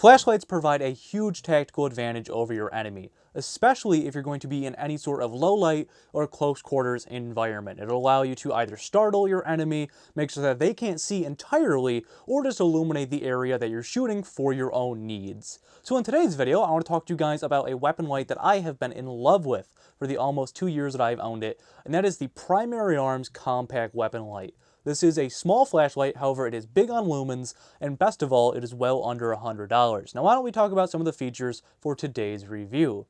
Flashlights provide a huge tactical advantage over your enemy, especially if you're going to be in any sort of low light or close quarters environment. It'll allow you to either startle your enemy, make sure that they can't see entirely, or just illuminate the area that you're shooting for your own needs. So in today's video, I want to talk to you guys about a weapon light that I have been in love with for the almost 2 years that I've owned it, and that is the Primary Arms Compact Weapon Light. This is a small flashlight, however it is big on lumens, and best of all, it is well under $100. Now why don't we talk about some of the features for today's review.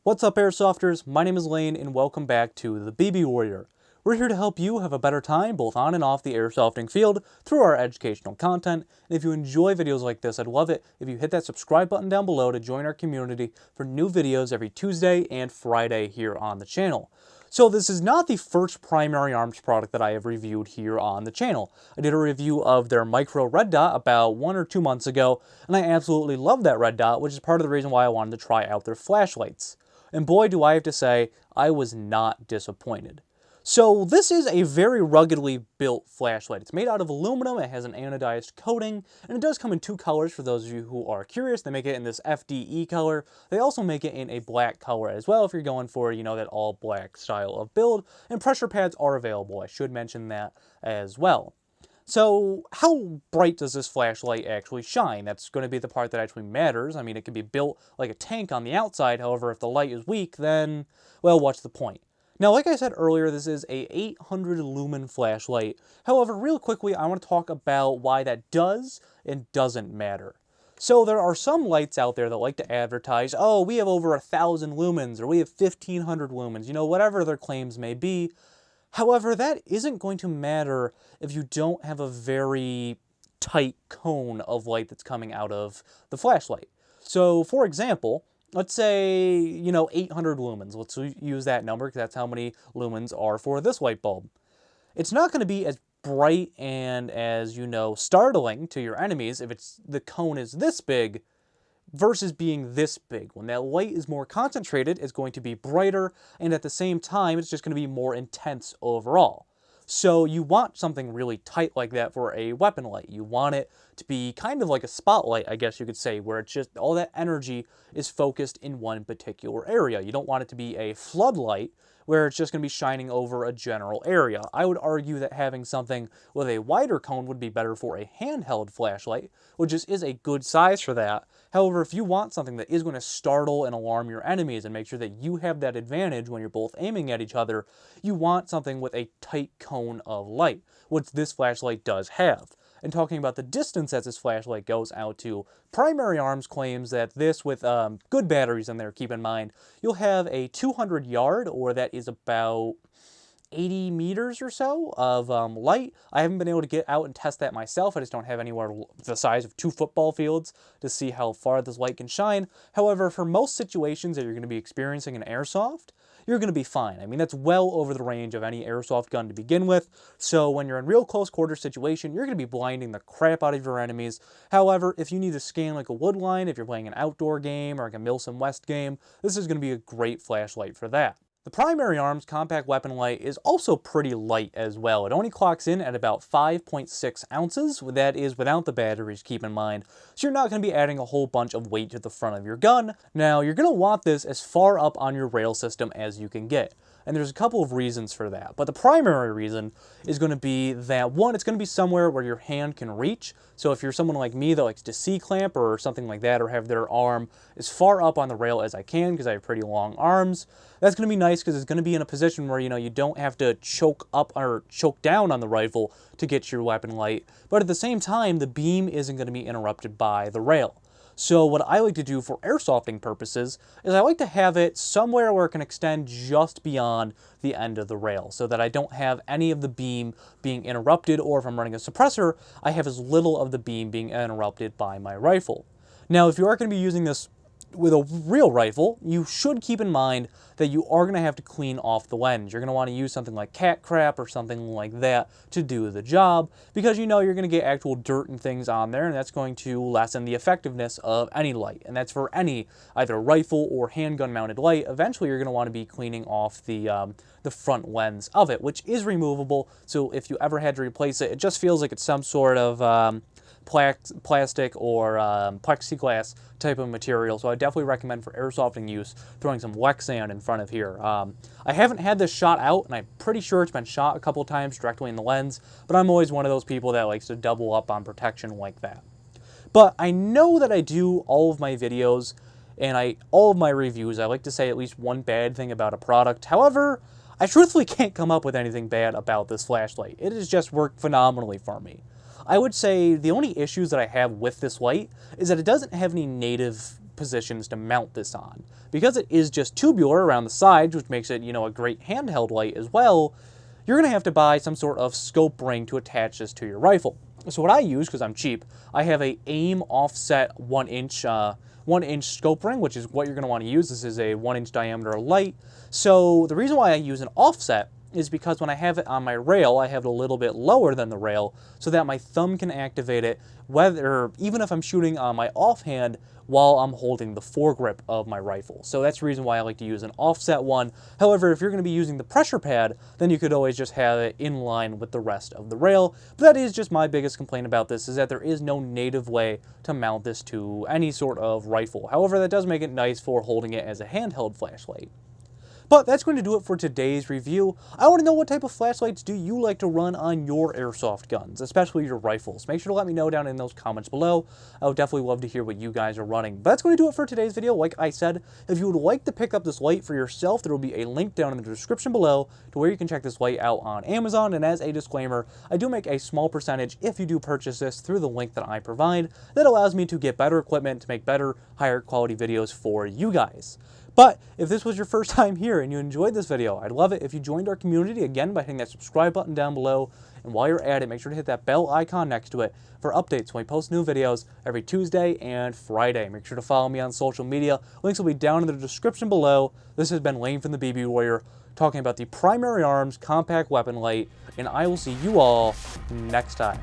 What's up Airsofters, my name is Lane and welcome back to the BB Warrior. We're here to help you have a better time both on and off the airsofting field through our educational content. And if you enjoy videos like this, I'd love it if you hit that subscribe button down below to join our community for new videos every Tuesday and Friday here on the channel. So this is not the first Primary Arms product that I have reviewed here on the channel. I did a review of their micro red dot about 1 or 2 months ago, and I absolutely love that red dot, which is part of the reason why I wanted to try out their flashlights. And boy, do I have to say, I was not disappointed. So this is a very ruggedly built flashlight. It's made out of aluminum, it has an anodized coating, and it does come in 2 colors for those of you who are curious. They make it in this FDE color. They also make it in a black color as well if you're going for, you know, that all black style of build. And pressure pads are available. I should mention that as well. So how bright does this flashlight actually shine? That's going to be the part that actually matters. I mean, it can be built like a tank on the outside. However, if the light is weak, then, well, what's the point? Now, like I said earlier, this is a 800 lumen flashlight. However, real quickly, I want to talk about why that does and doesn't matter. So there are some lights out there that like to advertise, oh, we have over 1,000 lumens, or we have 1,500 lumens, you know, whatever their claims may be. However, that isn't going to matter if you don't have a very tight cone of light that's coming out of the flashlight. So, for example, let's say, you know, 800 lumens. Let's use that number because that's how many lumens are for this light bulb. It's not going to be as bright and as, you know, startling to your enemies if the cone is this big versus being this big. When that light is more concentrated, it's going to be brighter, and at the same time, it's just going to be more intense overall. So you want something really tight like that for a weapon light. You want it to be kind of like a spotlight, I guess you could say, where it's just all that energy is focused in one particular area. You don't want it to be a floodlight where it's just going to be shining over a general area. I would argue that having something with a wider cone would be better for a handheld flashlight, which is a good size for that. However, if you want something that is going to startle and alarm your enemies and make sure that you have that advantage when you're both aiming at each other, you want something with a tight cone of light, which this flashlight does have. And talking about the distance that this flashlight goes out to, Primary Arms claims that this, with good batteries in there, keep in mind, you'll have a 200 yard, or that is about 80 meters or so of light. I haven't been able to get out and test that myself. I just don't have anywhere the size of 2 football fields to see how far this light can shine. However, for most situations that you're going to be experiencing in airsoft, you're going to be fine. I mean, that's well over the range of any airsoft gun to begin with. So when you're in real close quarter situation, you're going to be blinding the crap out of your enemies. However, if you need to scan like a wood line, if you're playing an outdoor game or like a Milsim West game, this is going to be a great flashlight for that. The Primary Arms Compact Weapon Light is also pretty light as well. It only clocks in at about 5.6 ounces. That is without the batteries, keep in mind. So you're not going to be adding a whole bunch of weight to the front of your gun. Now, you're going to want this as far up on your rail system as you can get. And there's a couple of reasons for that. But the primary reason is going to be that, one, it's going to be somewhere where your hand can reach. So if you're someone like me that likes to C-clamp or something like that, or have their arm as far up on the rail as I can because I have pretty long arms, that's going to be nice because it's going to be in a position where, you know, you don't have to choke up or choke down on the rifle to get your weapon light. But at the same time, the beam isn't going to be interrupted by the rail. So what I like to do for airsofting purposes is I like to have it somewhere where it can extend just beyond the end of the rail so that I don't have any of the beam being interrupted, or if I'm running a suppressor, I have as little of the beam being interrupted by my rifle. Now, if you are going to be using this with a real rifle, you should keep in mind that you are going to have to clean off the lens. You're going to want to use something like cat crap or something like that to do the job, because you know you're going to get actual dirt and things on there, and that's going to lessen the effectiveness of any light. And that's for any either rifle or handgun mounted light. Eventually you're going to want to be cleaning off the front lens of it, which is removable. So if you ever had to replace it, it just feels like it's some sort of plastic or plexiglass type of material. So I definitely recommend for airsofting use throwing some Lexan in front of here. I haven't had this shot out, and I'm pretty sure it's been shot a couple times directly in the lens, but I'm always one of those people that likes to double up on protection like that. But I know that I do all of my videos and all of my reviews, I like to say at least one bad thing about a product. However, I truthfully can't come up with anything bad about this flashlight. It has just worked phenomenally for me. I would say the only issues that I have with this light is that it doesn't have any native positions to mount this on. Because it is just tubular around the sides, which makes it, you know, a great handheld light as well, you're going to have to buy some sort of scope ring to attach this to your rifle. So what I use, because I'm cheap, I have a AIM offset 1-inch scope ring, which is what you're going to want to use. This is a 1-inch diameter light. So the reason why I use an offset is because when I have it on my rail, I have it a little bit lower than the rail so that my thumb can activate it, even if I'm shooting on my offhand while I'm holding the foregrip of my rifle. So that's the reason why I like to use an offset one. However, if you're going to be using the pressure pad, then you could always just have it in line with the rest of the rail. But that is just my biggest complaint about this, is that there is no native way to mount this to any sort of rifle. However, that does make it nice for holding it as a handheld flashlight. But that's going to do it for today's review. I want to know, what type of flashlights do you like to run on your airsoft guns, especially your rifles? Make sure to let me know down in those comments below. I would definitely love to hear what you guys are running. But that's going to do it for today's video. Like I said, if you would like to pick up this light for yourself, there will be a link down in the description below to where you can check this light out on Amazon. And as a disclaimer, I do make a small percentage if you do purchase this through the link that I provide. That allows me to get better equipment to make better, higher quality videos for you guys. But if this was your first time here and you enjoyed this video, I'd love it if you joined our community, again, by hitting that subscribe button down below. And while you're at it, make sure to hit that bell icon next to it for updates when we post new videos every Tuesday and Friday. Make sure to follow me on social media. Links will be down in the description below. This has been Lane from the BB Warrior, talking about the Primary Arms Compact Weapon Light, and I will see you all next time.